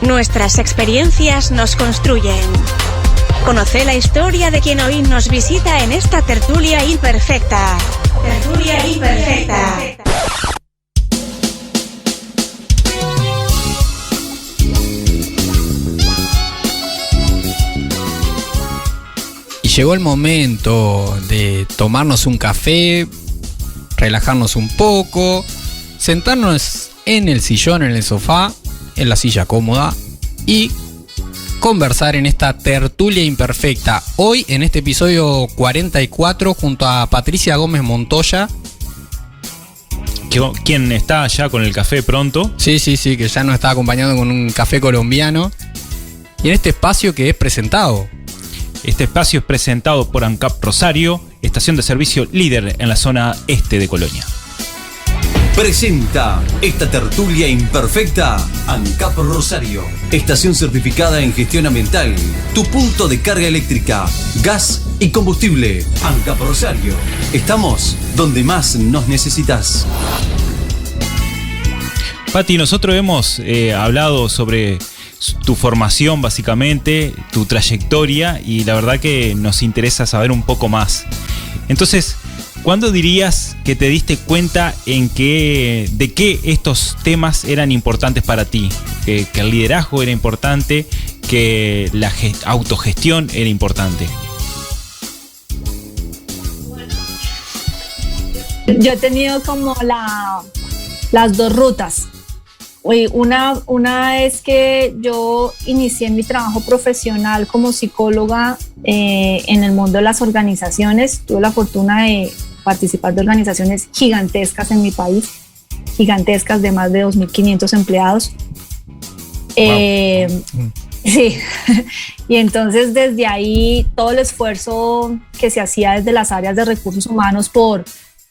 Nuestras experiencias nos construyen. Conoce la historia de quien hoy nos visita en esta tertulia imperfecta. Tertulia imperfecta. Y llegó el momento de tomarnos un café, relajarnos un poco, sentarnos en el sillón, en el sofá, en la silla cómoda y conversar en esta tertulia imperfecta. Hoy en este episodio 44 junto a Patricia Gómez Montoya. Quien está ya con el café pronto. Sí, que ya nos está acompañando con un café colombiano. Y en este espacio que es presentado. Este espacio es presentado por ANCAP Rosario, estación de servicio líder en la zona este de Colonia. Presenta esta tertulia imperfecta ANCAP Rosario, estación certificada en gestión ambiental, tu punto de carga eléctrica, gas y combustible. ANCAP Rosario, estamos donde más nos necesitas. Pati, nosotros hemos hablado sobre tu formación básicamente, tu trayectoria, y la verdad que nos interesa saber un poco más. Entonces, ¿cuándo dirías que te diste cuenta de que estos temas eran importantes para ti? Que el liderazgo era importante, que la autogestión era importante. Yo he tenido como las dos rutas. Una es que yo inicié mi trabajo profesional como psicóloga en el mundo de las organizaciones. Tuve la fortuna de participar de organizaciones gigantescas en mi país, gigantescas de más de 2.500 empleados. Wow. Sí, y entonces desde ahí todo el esfuerzo que se hacía desde las áreas de recursos humanos por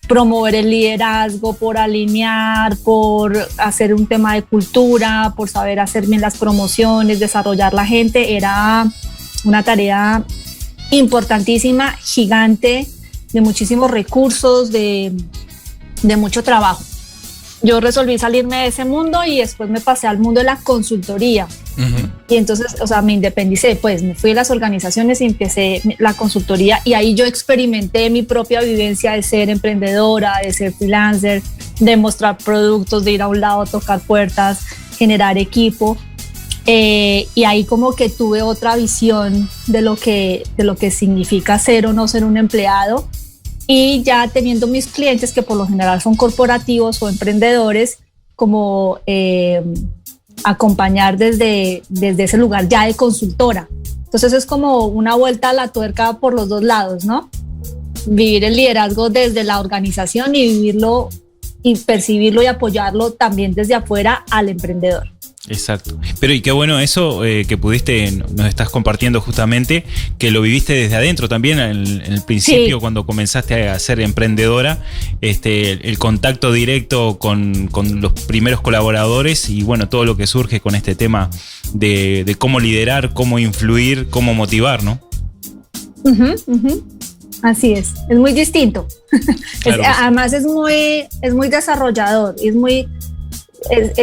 promover el liderazgo, por alinear, por hacer un tema de cultura, por saber hacer bien las promociones, desarrollar la gente, era una tarea importantísima, gigante, de muchísimos recursos, de mucho trabajo. Yo resolví salirme de ese mundo y después me pasé al mundo de la consultoría. Uh-huh. Y entonces, me independicé, pues me fui a las organizaciones y empecé la consultoría, y ahí yo experimenté mi propia vivencia de ser emprendedora, de ser freelancer, de mostrar productos, de ir a un lado, tocar puertas, generar equipo. Y ahí como que tuve otra visión de lo que significa ser o no ser un empleado. Y ya teniendo mis clientes, que por lo general son corporativos o emprendedores, como acompañar desde ese lugar ya de consultora. Entonces es como una vuelta a la tuerca por los dos lados, ¿no? Vivir el liderazgo desde la organización y vivirlo y percibirlo y apoyarlo también desde afuera al emprendedor. Exacto. Pero y qué bueno eso que pudiste, nos estás compartiendo justamente, que lo viviste desde adentro también en el principio, sí. Cuando comenzaste a ser emprendedora, el contacto directo con los primeros colaboradores y bueno, todo lo que surge con este tema de cómo liderar, cómo influir, cómo motivar, ¿no? Uh-huh, uh-huh. Así es muy distinto. Claro, además es muy desarrollador,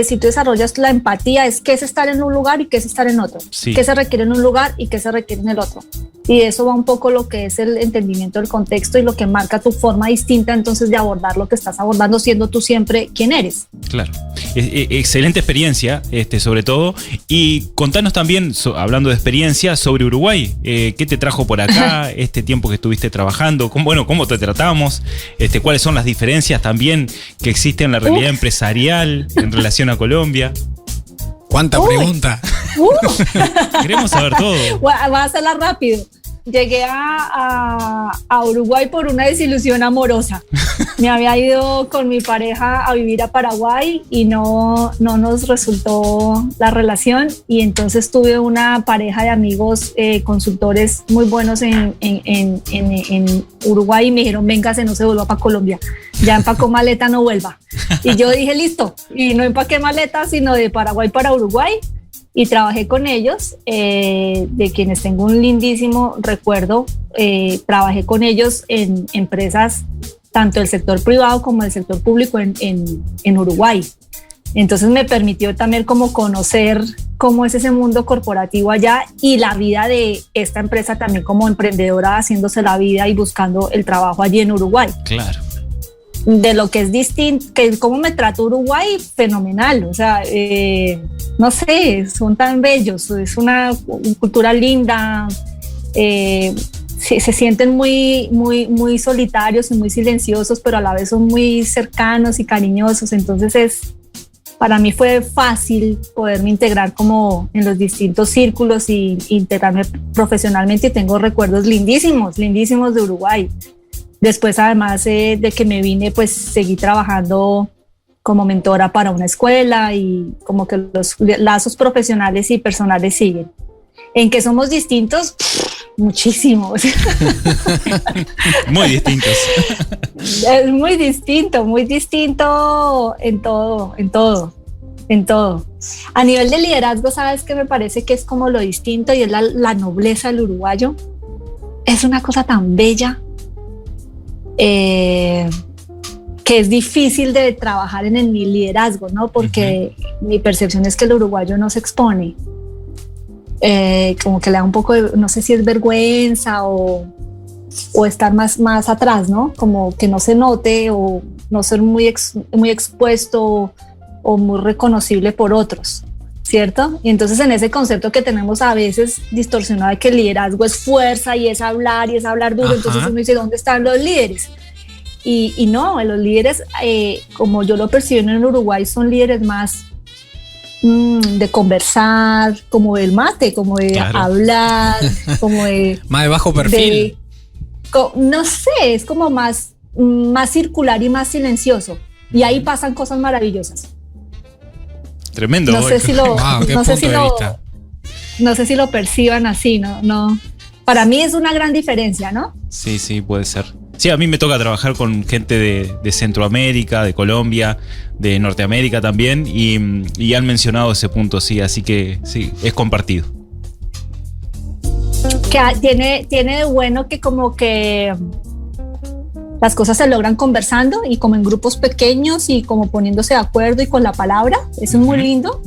si tú desarrollas la empatía, es qué es estar en un lugar y qué es estar en otro, sí. Qué se requiere en un lugar y qué se requiere en el otro, y de eso va un poco lo que es el entendimiento del contexto y lo que marca tu forma distinta entonces de abordar lo que estás abordando, siendo tú siempre quien eres. Claro, excelente experiencia, sobre todo, y contanos también, hablando de experiencia, sobre Uruguay. ¿Qué te trajo por acá este tiempo que estuviste trabajando? ¿Cómo te tratamos? ¿Cuáles son las diferencias también que existen en la realidad empresarial en relación a Colombia? ¿Cuánta pregunta? Queremos saber todo. Voy a hacerla rápido. Llegué a Uruguay por una desilusión amorosa. Me había ido con mi pareja a vivir a Paraguay y no nos resultó la relación, y entonces tuve una pareja de amigos consultores muy buenos en Uruguay, y me dijeron, véngase, no se vuelva para Colombia, ya empacó maleta, no vuelva. Y yo dije, listo, y no empaqué maleta, sino de Paraguay para Uruguay. Y trabajé con ellos, de quienes tengo un lindísimo recuerdo. Trabajé con ellos en empresas tanto del sector privado como del sector público en Uruguay. Entonces me permitió también como conocer cómo es ese mundo corporativo allá y la vida de esta empresa también como emprendedora, haciéndose la vida y buscando el trabajo allí en Uruguay. Claro. De lo que es distinto, que cómo me trató Uruguay, fenomenal. O sea, no sé, son tan bellos, es una cultura linda, se sienten muy solitarios y muy silenciosos, pero a la vez son muy cercanos y cariñosos. Entonces para mí fue fácil poderme integrar como en los distintos círculos y integrarme profesionalmente, y tengo recuerdos lindísimos de Uruguay. Después, además de que me vine, pues seguí trabajando como mentora para una escuela, y como que los lazos profesionales y personales siguen. ¿En qué somos distintos? Muchísimos. Muy distintos. Es muy distinto en todo. A nivel de liderazgo, ¿sabes qué me parece que es como lo distinto? Y es la nobleza del uruguayo. Es una cosa tan bella, que es difícil de trabajar en el liderazgo, ¿no? Porque mi percepción es que el uruguayo no se expone. Como que le da un poco de, no sé si es vergüenza o estar más atrás, ¿no? Como que no se note, o no ser muy expuesto o muy reconocible por otros, ¿cierto? Y entonces en ese concepto que tenemos a veces distorsionado de que el liderazgo es fuerza y es hablar duro, entonces uno dice, ¿dónde están los líderes? Y no, los líderes, como yo lo percibo en Uruguay, son líderes más de conversar, como del mate, como de hablar, como de... más de bajo perfil. No sé, es como más circular y más silencioso. Y ahí pasan cosas maravillosas. Tremendo. No sé si lo, wow, no sé si lo perciban así, no. Para mí es una gran diferencia, ¿no? Sí, puede ser. Sí, a mí me toca trabajar con gente de Centroamérica, de Colombia, de Norteamérica también, y han mencionado ese punto, sí, así que sí, es compartido. Que tiene de bueno que como que las cosas se logran conversando y como en grupos pequeños y como poniéndose de acuerdo y con la palabra. Eso es muy lindo.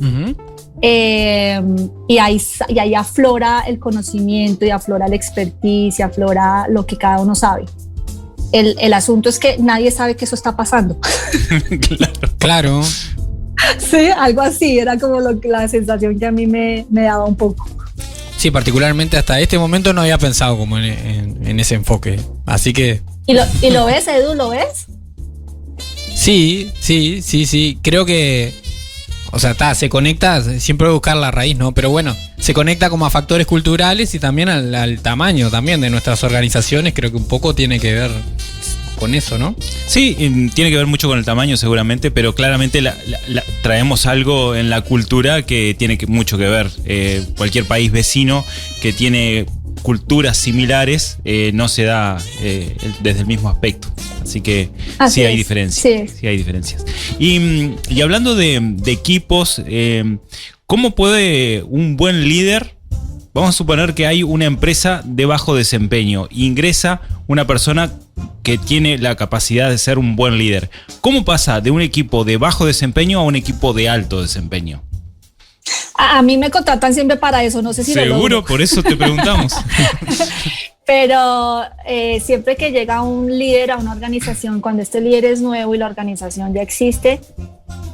Y ahí aflora el conocimiento y aflora la expertise y aflora lo que cada uno sabe. El asunto es que nadie sabe que eso está pasando. Claro. Sí, algo así, era como la sensación que a mí me daba un poco. Sí, particularmente hasta este momento no había pensado como en ese enfoque. Así que... ¿Y lo ves, Edu? ¿Lo ves? Sí. Creo que... O sea, se conecta, siempre voy a buscar la raíz, ¿no? Pero bueno, se conecta como a factores culturales y también al tamaño también de nuestras organizaciones. Creo que un poco tiene que ver con eso, ¿no? Sí, tiene que ver mucho con el tamaño seguramente, pero claramente traemos algo en la cultura que tiene mucho que ver. Cualquier país vecino que tiene culturas similares no se da desde el mismo aspecto. Así que sí hay diferencias. Sí hay diferencias. Y hablando de equipos, ¿cómo puede un buen líder? Vamos a suponer que hay una empresa de bajo desempeño. Ingresa una persona que tiene la capacidad de ser un buen líder. ¿Cómo pasa de un equipo de bajo desempeño a un equipo de alto desempeño? A mí me contratan siempre para eso, no sé si seguro, lo logro. Por eso te preguntamos. Pero siempre que llega un líder a una organización, cuando este líder es nuevo y la organización ya existe,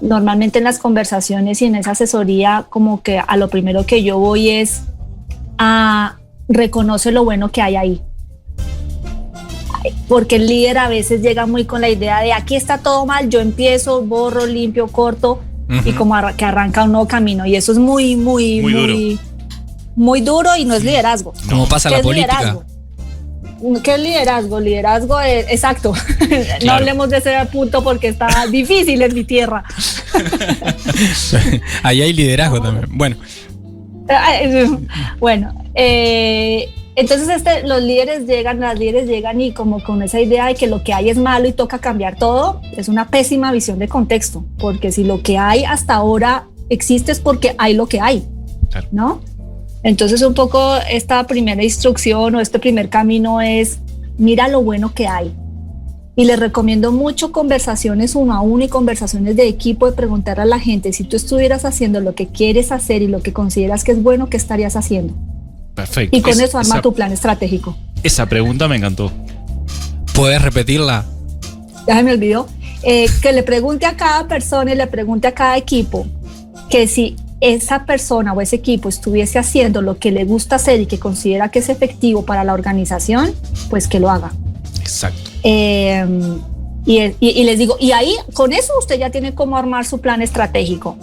normalmente en las conversaciones y en esa asesoría, como que a lo primero que yo voy es a reconocer lo bueno que hay ahí. Porque el líder a veces llega muy con la idea de aquí está todo mal, yo empiezo, borro, limpio, corto, y como que arranca un nuevo camino. Y eso es muy duro y no es liderazgo. Como pasa la política. Liderazgo? ¿Qué es liderazgo? Liderazgo es, exacto. Claro. No hablemos de ese punto porque está difícil en mi tierra. Ahí hay liderazgo también. Bueno, entonces las líderes llegan y como con esa idea de que lo que hay es malo y toca cambiar todo. Es una pésima visión de contexto, porque si lo que hay hasta ahora existe es porque hay lo que hay, claro, ¿no? Entonces un poco esta primera instrucción o este primer camino es mira lo bueno que hay Y les recomiendo mucho conversaciones uno a uno y conversaciones de equipo, de preguntar a la gente, si tú estuvieras haciendo lo que quieres hacer y lo que consideras que es bueno, ¿qué estarías haciendo? Perfecto. Y con eso arma tu plan estratégico. Esa pregunta me encantó. ¿Puedes repetirla? Ya se me olvidó. Que le pregunte a cada persona y le pregunte a cada equipo que si esa persona o ese equipo estuviese haciendo lo que le gusta hacer y que considera que es efectivo para la organización, pues que lo haga. Exacto. Y les digo, y ahí con eso usted ya tiene cómo armar su plan estratégico,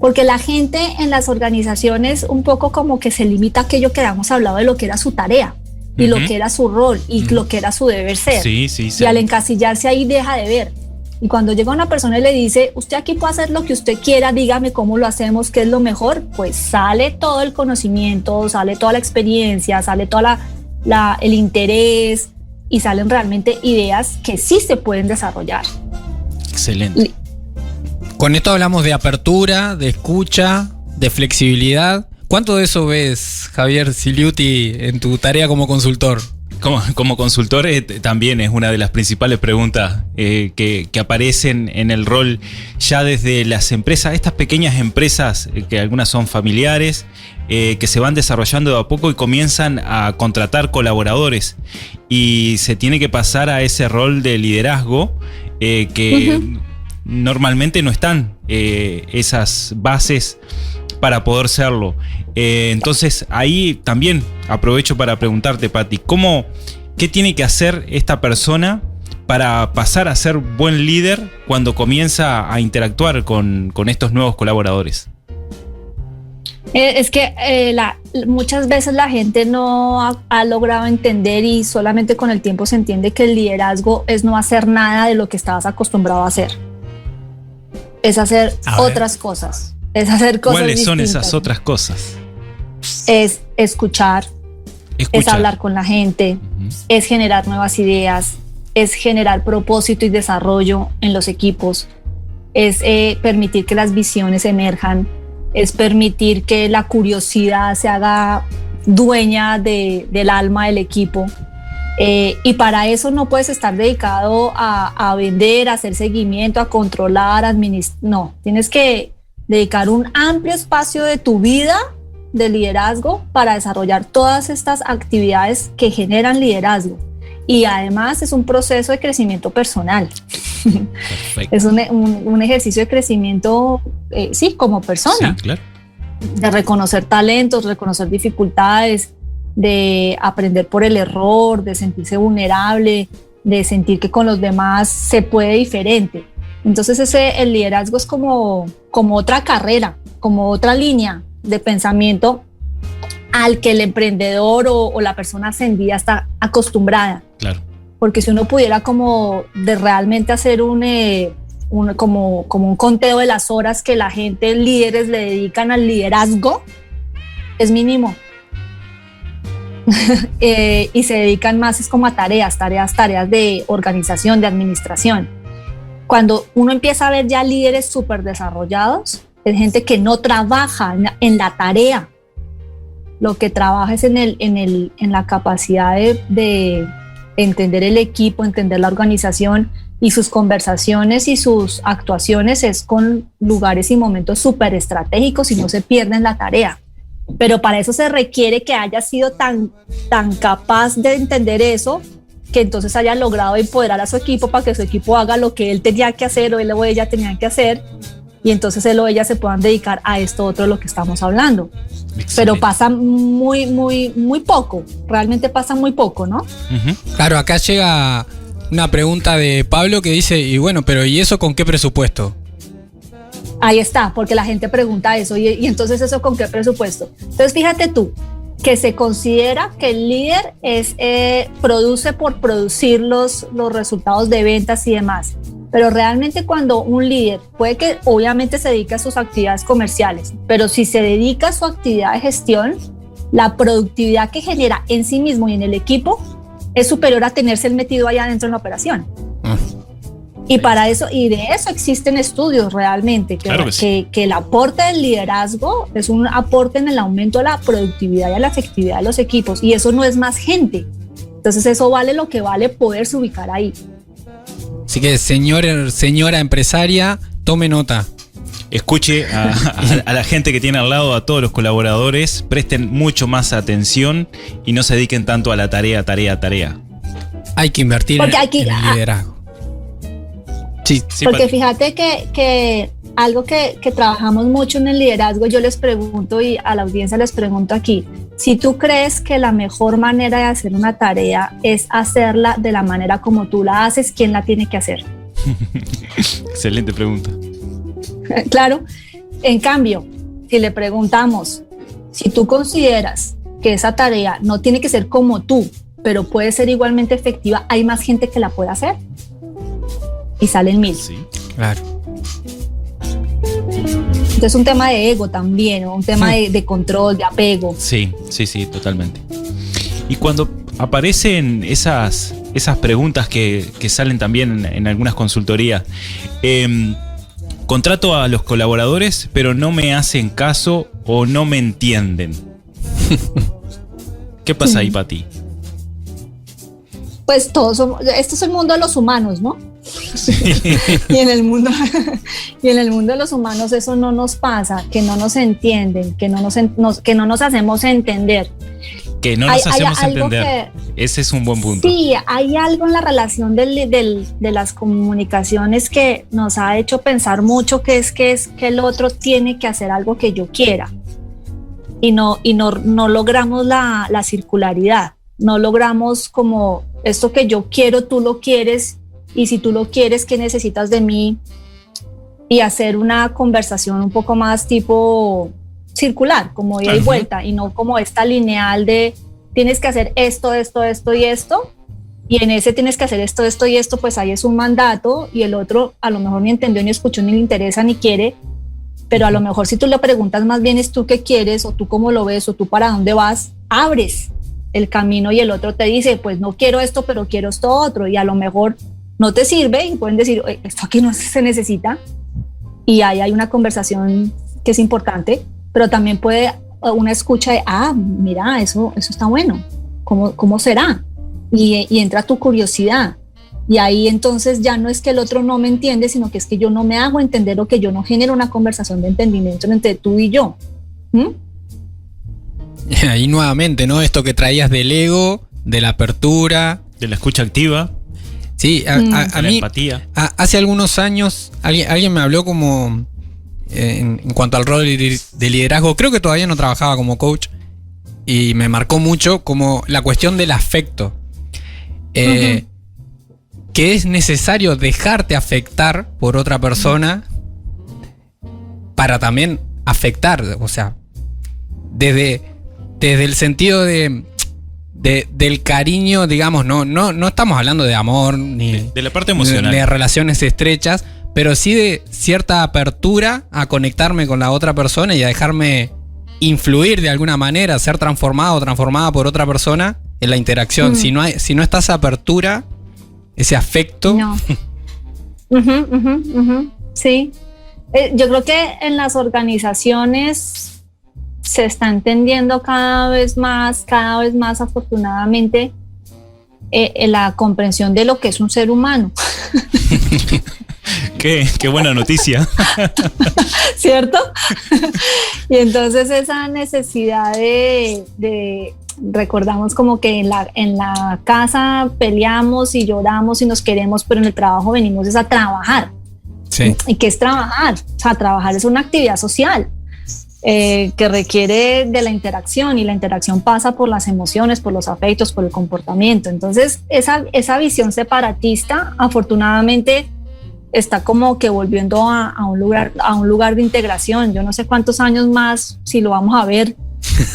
porque la gente en las organizaciones un poco como que se limita a aquello que habíamos hablado de lo que era su tarea y lo que era su rol y lo que era su deber ser. Sí. Y al encasillarse ahí deja de ver. Y cuando llega una persona y le dice, usted aquí puede hacer lo que usted quiera, dígame cómo lo hacemos, qué es lo mejor, pues sale todo el conocimiento, sale toda la experiencia, sale toda el interés y salen realmente ideas que sí se pueden desarrollar. Excelente. Con esto hablamos de apertura, de escucha, de flexibilidad. ¿Cuánto de eso ves, Javier Siliuti, en tu tarea como consultor? Como consultor también es una de las principales preguntas que aparecen en el rol ya desde las empresas, estas pequeñas empresas que algunas son familiares, que se van desarrollando de a poco y comienzan a contratar colaboradores y se tiene que pasar a ese rol de liderazgo que normalmente no están esas bases para poder serlo. Entonces ahí también aprovecho para preguntarte, Pati, ¿qué tiene que hacer esta persona para pasar a ser buen líder cuando comienza a interactuar con estos nuevos colaboradores? Es que muchas veces la gente no ha logrado entender y solamente con el tiempo se entiende que el liderazgo es no hacer nada de lo que estabas acostumbrado a hacer. Es hacer otras cosas. Es hacer cosas ¿Cuáles distintas. son esas otras cosas? Es escuchar, es hablar con la gente, es generar nuevas ideas, es generar propósito y desarrollo en los equipos, es permitir que las visiones emerjan, es permitir que la curiosidad se haga dueña del alma del equipo. Y para eso no puedes estar dedicado a vender, a hacer seguimiento, a controlar, no, tienes que dedicar un amplio espacio de tu vida de liderazgo para desarrollar todas estas actividades que generan liderazgo. Y además es un proceso de crecimiento personal. Es un ejercicio de crecimiento, sí, como persona. Sí, claro. De reconocer talentos, reconocer dificultades, de aprender por el error, de sentirse vulnerable, de sentir que con los demás se puede diferente. Entonces el liderazgo es como otra carrera, como otra línea de pensamiento al que el emprendedor o la persona ascendida está acostumbrada. Claro. Porque si uno pudiera como de realmente hacer como un conteo de las horas que la gente, líderes, le dedican al liderazgo, es mínimo. Y se dedican más es como a tareas de organización, de administración. Cuando uno empieza a ver ya líderes súper desarrollados, es gente que no trabaja en la tarea, lo que trabaja es en la capacidad de entender el equipo, entender la organización, y sus conversaciones y sus actuaciones es con lugares y momentos súper estratégicos y no se pierden la tarea. Pero para eso se requiere que haya sido tan capaz de entender eso, que entonces haya logrado empoderar a su equipo para que su equipo haga lo que él tenía que hacer o él o ella tenían que hacer, y entonces él o ella se puedan dedicar a esto otro de lo que estamos hablando. Excelente. Pero pasa muy poco, realmente pasa muy poco, ¿no? Claro, acá llega una pregunta de Pablo que dice, y bueno, pero ¿y eso con qué presupuesto? Ahí está, porque la gente pregunta eso, y entonces ¿eso con qué presupuesto? Entonces fíjate tú, que se considera que el líder produce por producir los resultados de ventas y demás. Pero realmente cuando un líder puede que obviamente se dedique a sus actividades comerciales, pero si se dedica a su actividad de gestión, la productividad que genera en sí mismo y en el equipo es superior a tenerse el metido allá adentro en la operación. Y para eso, y de eso existen estudios realmente, claro que el aporte del liderazgo es un aporte en el aumento de la productividad y la efectividad de los equipos, y eso no es más gente. Entonces eso vale lo que vale poderse ubicar ahí. Así que señora empresaria, tome nota. Escuche a la gente que tiene al lado, a todos los colaboradores, presten mucho más atención y no se dediquen tanto a la tarea. Hay que invertir en el liderazgo. Sí, porque fíjate que algo que trabajamos mucho en el liderazgo, yo les pregunto y a la audiencia les pregunto aquí, si tú crees que la mejor manera de hacer una tarea es hacerla de la manera como tú la haces, ¿quién la tiene que hacer? Excelente pregunta. Claro, en cambio, si le preguntamos, si tú consideras que esa tarea no tiene que ser como tú, pero puede ser igualmente efectiva, hay más gente que la puede hacer y salen 1000. Sí, claro. Entonces es un tema de ego también, ¿no? Un tema de control, de apego. Sí, totalmente. Y cuando aparecen esas preguntas que salen también en algunas consultorías, contrato a los colaboradores, pero no me hacen caso o no me entienden. ¿Qué pasa ahí, Pati? Pues todos somos, esto es el mundo de los humanos, ¿no? Sí. y en el mundo de los humanos eso no nos pasa, que no nos entienden, que no nos hacemos entender. Que no nos hacemos entender. Ese es un buen punto. Sí, hay algo en la relación de las comunicaciones que nos ha hecho pensar mucho, que es que el otro tiene que hacer algo que yo quiera. Y no logramos la circularidad. No logramos como esto que yo quiero, tú lo quieres, y si tú lo quieres, ¿qué necesitas de mí? Y hacer una conversación un poco más tipo circular, como ida y vuelta, y no como esta lineal de tienes que hacer esto y esto, y en ese tienes que hacer esto y esto, pues ahí es un mandato, y el otro a lo mejor ni entendió, ni escuchó, ni le interesa, ni quiere, pero a lo mejor si tú le preguntas más bien es tú qué quieres, o tú cómo lo ves, o tú para dónde vas, abres el camino y el otro te dice, pues no quiero esto, pero quiero esto otro, y a lo mejor no te sirve y pueden decir, esto aquí no se necesita, y ahí hay una conversación que es importante, pero también puede una escucha de, mira, eso está bueno, ¿cómo será? Y entra tu curiosidad, y ahí entonces ya no es que el otro no me entiende, sino que es que yo no me hago entender o que yo no genero una conversación de entendimiento entre tú y yo. Y ahí nuevamente, ¿no? Esto que traías del ego, de la apertura, de la escucha activa. Sí, a mí, empatía. Hace algunos años alguien me habló como en cuanto al rol de liderazgo, creo que todavía no trabajaba como coach, y me marcó mucho como la cuestión del afecto, que es necesario dejarte afectar por otra persona para también afectar, o sea, desde el sentido del cariño, digamos, no estamos hablando de amor ni de la parte emocional, de relaciones estrechas, pero sí de cierta apertura a conectarme con la otra persona y a dejarme influir de alguna manera, ser transformado o transformada por otra persona en la interacción. Si no está esa apertura, ese afecto. No. Sí. Yo creo que en las organizaciones se está entendiendo cada vez más afortunadamente la comprensión de lo que es un ser humano. Qué buena noticia. ¿Cierto? Y entonces esa necesidad de recordamos como que en la casa peleamos y lloramos y nos queremos, pero en el trabajo venimos es a trabajar. Sí. ¿Y qué es trabajar? O sea, trabajar es una actividad social. Que requiere de la interacción, y la interacción pasa por las emociones, por los afectos, por el comportamiento. Entonces esa visión separatista afortunadamente está como que volviendo a un lugar de integración. Yo no sé cuántos años más si lo vamos a ver,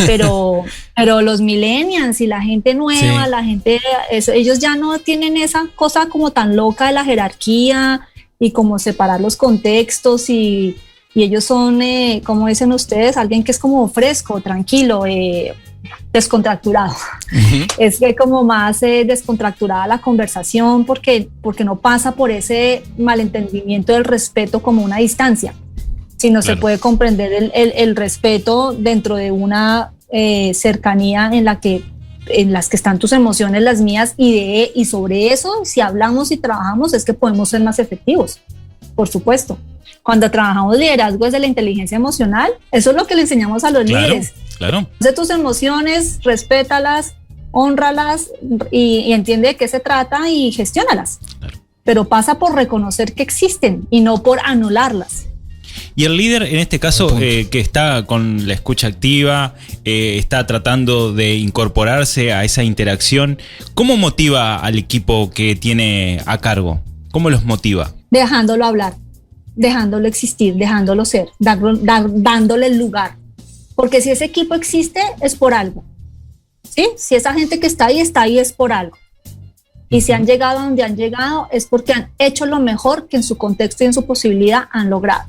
pero los millennials y la gente nueva, sí. Ellos ya no tienen esa cosa como tan loca de la jerarquía y como separar los contextos, y ellos son, como dicen ustedes, alguien que es como fresco, tranquilo, descontracturado. Es que como más descontracturada la conversación porque no pasa por ese malentendimiento del respeto como una distancia, sino claro. Se puede comprender el respeto dentro de una cercanía en la que en las que están tus emociones, las mías, y sobre eso, si hablamos y trabajamos, es que podemos ser más efectivos, por supuesto. Cuando trabajamos liderazgo desde la inteligencia emocional, eso es lo que le enseñamos a los líderes. Claro. De tus emociones, respétalas, hónralas y entiende de qué se trata y gestiónalas. Claro. Pero pasa por reconocer que existen y no por anularlas. Y el líder, en este caso, que está con la escucha activa, está tratando de incorporarse a esa interacción, ¿cómo motiva al equipo que tiene a cargo? ¿Cómo los motiva? Dejándolo hablar, dejándolo existir, dejándolo ser, dándole el lugar. Porque si ese equipo existe, es por algo. ¿Sí? Si esa gente que está ahí es por algo. Y si han llegado a donde han llegado, es porque han hecho lo mejor que en su contexto y en su posibilidad han logrado.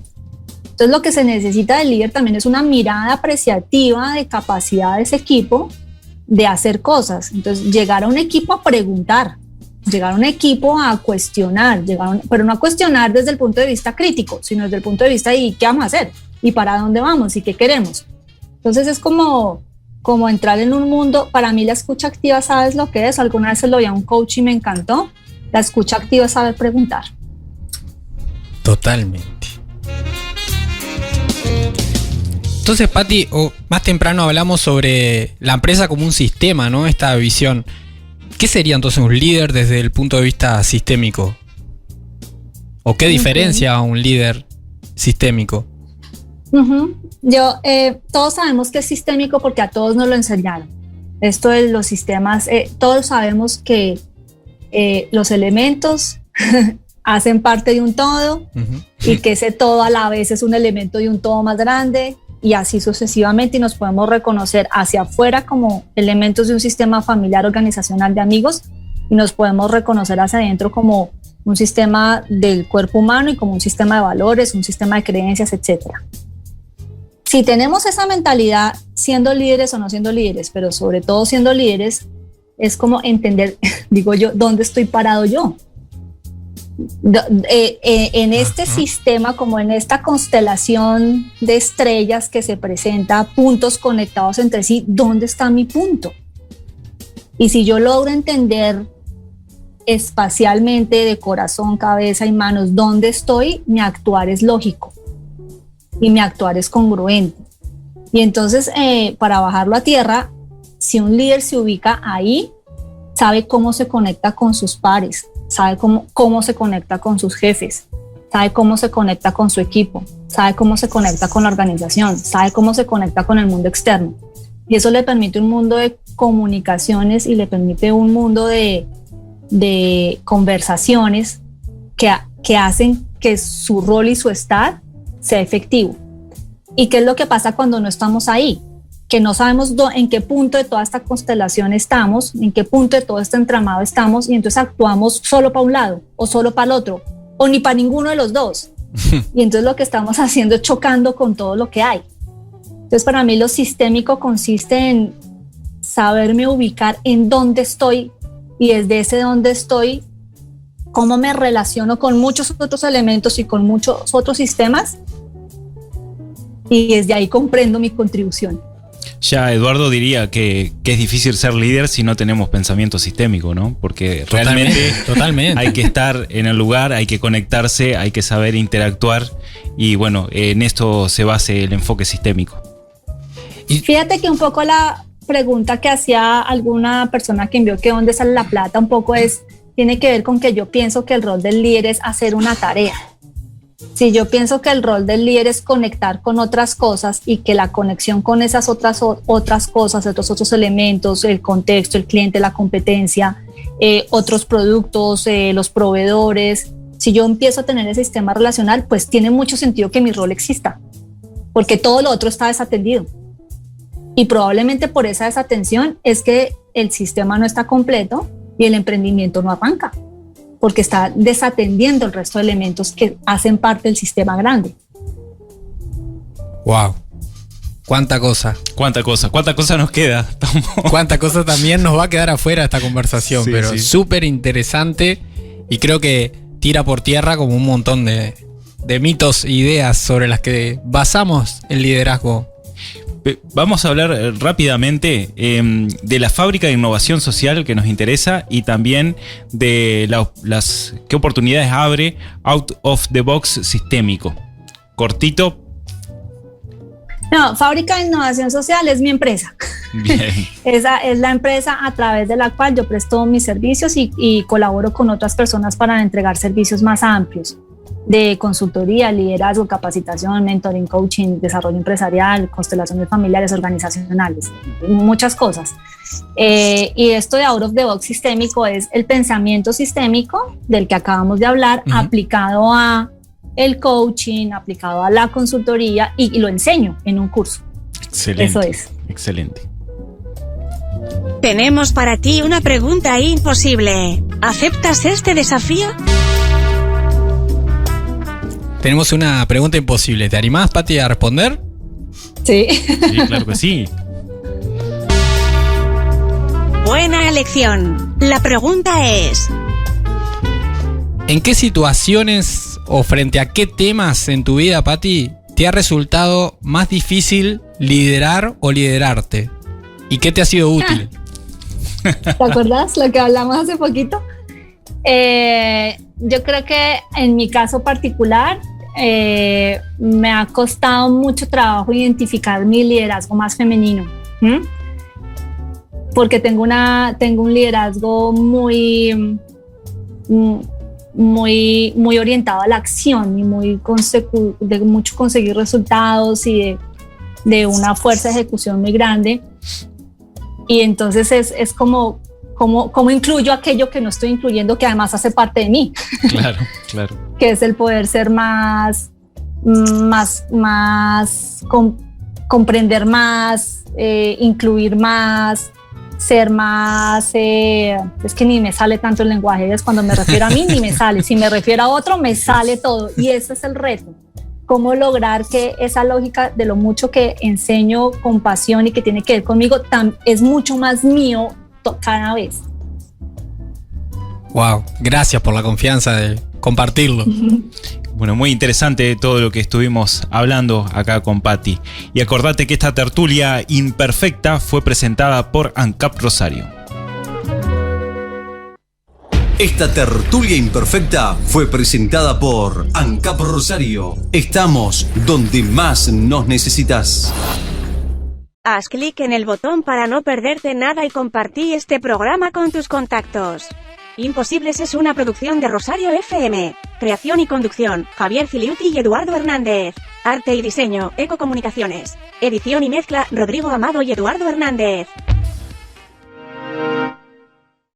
Entonces lo que se necesita del líder también es una mirada apreciativa de capacidad de ese equipo de hacer cosas. Entonces llegar a un equipo a preguntar, llegar a un equipo a cuestionar, pero no a cuestionar desde el punto de vista crítico, sino desde el punto de vista de qué vamos a hacer y para dónde vamos y qué queremos. Entonces es como entrar en un mundo. Para mí la escucha activa, ¿sabes lo que es? Alguna vez se lo vi a un coach y me encantó. La escucha activa es saber preguntar. Totalmente. Entonces, Pati, más temprano hablamos sobre la empresa como un sistema, ¿no? Esta visión. ¿Qué sería entonces un líder desde el punto de vista sistémico? ¿O qué diferencia a un líder sistémico? Todos sabemos que es sistémico porque a todos nos lo enseñaron. Esto de los sistemas, todos sabemos que los elementos hacen parte de un todo y que ese todo a la vez es un elemento de un todo más grande y así sucesivamente, y nos podemos reconocer hacia afuera como elementos de un sistema familiar organizacional de amigos y nos podemos reconocer hacia adentro como un sistema del cuerpo humano y como un sistema de valores, un sistema de creencias, etcétera. Si tenemos esa mentalidad, siendo líderes o no siendo líderes, pero sobre todo siendo líderes, es como entender, digo yo, ¿dónde estoy parado yo? En este sistema, como en esta constelación de estrellas que se presenta, puntos conectados entre sí, ¿dónde está mi punto? Y si yo logro entender espacialmente, de corazón, cabeza y manos, dónde estoy, mi actuar es lógico y mi actuar es congruente. Y entonces, para bajarlo a tierra, si un líder se ubica ahí, sabe cómo se conecta con sus pares, sabe cómo se conecta con sus jefes, sabe cómo se conecta con su equipo, sabe cómo se conecta con la organización, sabe cómo se conecta con el mundo externo. Y eso le permite un mundo de comunicaciones y le permite un mundo de conversaciones que hacen que su rol y su estar sea efectivo. ¿Y qué es lo que pasa cuando no estamos ahí? Que no sabemos en qué punto de toda esta constelación estamos, en qué punto de todo este entramado estamos, y entonces actuamos solo para un lado o solo para el otro o ni para ninguno de los dos. Y entonces lo que estamos haciendo es chocando con todo lo que hay. Entonces para mí lo sistémico consiste en saberme ubicar en dónde estoy y desde ese dónde estoy, cómo me relaciono con muchos otros elementos y con muchos otros sistemas, y desde ahí comprendo mi contribución. Ya Eduardo diría que es difícil ser líder si no tenemos pensamiento sistémico, ¿no? Porque totalmente hay que estar en el lugar, hay que conectarse, hay que saber interactuar y bueno, en esto se basa el enfoque sistémico. Y fíjate que un poco la pregunta que hacía alguna persona que envió que dónde sale la plata un poco tiene que ver con que yo pienso que el rol del líder es hacer una tarea. Si yo pienso que el rol del líder es conectar con otras cosas y que la conexión con esas otras cosas, otros elementos, el contexto, el cliente, la competencia, otros productos, los proveedores, si yo empiezo a tener ese sistema relacional, pues tiene mucho sentido que mi rol exista, porque todo lo otro está desatendido. Y probablemente por esa desatención es que el sistema no está completo y el emprendimiento no arranca, porque está desatendiendo el resto de elementos que hacen parte del sistema grande. ¡Wow! ¿Cuánta cosa nos queda? ¿Cuánta cosa también nos va a quedar afuera de esta conversación? Sí, pero súper interesante y creo que tira por tierra como un montón de mitos e ideas sobre las que basamos el liderazgo. Vamos a hablar rápidamente de la fábrica de innovación social que nos interesa y también de qué oportunidades abre Out of the Box Sistémico. Cortito. No, Fábrica de Innovación Social es mi empresa. Bien. Esa es la empresa a través de la cual yo presto mis servicios y colaboro con otras personas para entregar servicios más amplios de consultoría, liderazgo, capacitación, mentoring, coaching, desarrollo empresarial, constelaciones familiares, organizacionales, muchas cosas. Y esto de Out of the Box Sistémico es el pensamiento sistémico del que acabamos de hablar, aplicado a el coaching, aplicado a la consultoría y lo enseño en un curso. Excelente. Eso es. Excelente. Tenemos para ti una pregunta imposible. ¿Aceptas este desafío? Tenemos una pregunta imposible. ¿Te animás, Pati, a responder? Sí. Sí, claro que sí. Buena elección. La pregunta es: ¿en qué situaciones o frente a qué temas en tu vida, Pati, te ha resultado más difícil liderar o liderarte? ¿Y qué te ha sido útil? ¿Te acuerdas lo que hablamos hace poquito? Yo creo que en mi caso particular me ha costado mucho trabajo identificar mi liderazgo más femenino, porque tengo un liderazgo muy orientado a la acción y de mucho conseguir resultados y de una fuerza de ejecución muy grande. Y entonces es como incluyo aquello que no estoy incluyendo, que además hace parte de mí. Claro, claro. Que es el poder ser comprender más, incluir más, ser más, es que ni me sale tanto el lenguaje, es cuando me refiero a mí ni me sale, si me refiero a otro me sale todo, y ese es el reto. Cómo lograr que esa lógica de lo mucho que enseño con pasión y que tiene que ver conmigo es mucho más mío cada vez. Wow, gracias por la confianza de compartirlo. Bueno, muy interesante todo lo que estuvimos hablando acá con Pati. Y acordate que esta tertulia imperfecta fue presentada por ANCAP Rosario. Esta tertulia imperfecta fue presentada por ANCAP Rosario. Estamos donde más nos necesitas. Haz clic en el botón para no perderte nada y compartí este programa con tus contactos. Imposibles es una producción de Rosario FM. Creación y conducción, Javier Filiuti y Eduardo Hernández. Arte y diseño, Ecocomunicaciones. Edición y mezcla, Rodrigo Amado y Eduardo Hernández.